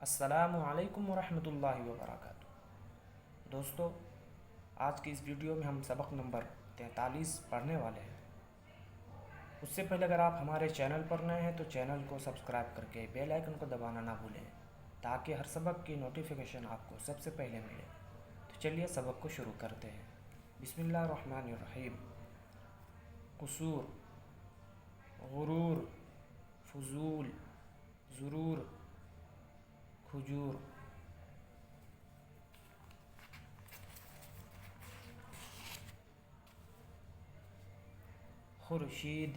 السلام علیکم ورحمۃ اللہ وبرکاتہ۔ دوستو، آج کی اس ویڈیو میں ہم سبق نمبر 43 پڑھنے والے ہیں۔ اس سے پہلے اگر آپ ہمارے چینل پر نئے ہیں تو چینل کو سبسکرائب کر کے بیل آئیکن کو دبانا نہ بھولیں تاکہ ہر سبق کی نوٹیفیکیشن آپ کو سب سے پہلے ملے۔ تو چلیے سبق کو شروع کرتے ہیں۔ بسم اللہ الرحمن الرحیم۔ قصور، غرور، فضول، ضرور، کھجور۔ خورشید،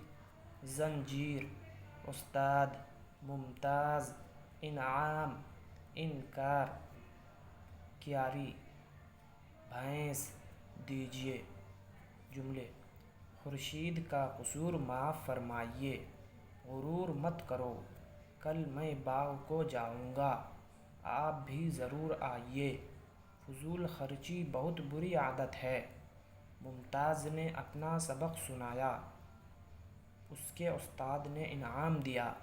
زنجیر، استاد، ممتاز، انعام، انکار، کیاری، بھینس، دیجیے۔ جملے: خورشید کا قصور معاف فرمائیے، غرور مت کرو، کل میں باغ کو جاؤں گا، آپ بھی ضرور آئیے۔ فضول خرچی بہت بری عادت ہے۔ ممتاز نے اپنا سبق سنایا، اس کے استاد نے انعام دیا۔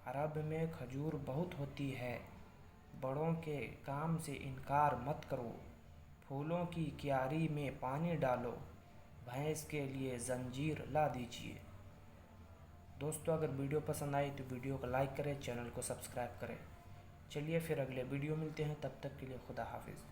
عرب میں کھجور بہت ہوتی ہے۔ بڑوں کے کام سے انکار مت کرو، پھولوں کی کیاری میں پانی ڈالو، بھینس کے لیے زنجیر لا دیجیے۔ دوستو، اگر ویڈیو پسند آئی تو ویڈیو کو لائک کریں، چینل کو سبسکرائب کریں۔ چلیے پھر اگلے ویڈیو ملتے ہیں، تب تک کے لیے خدا حافظ۔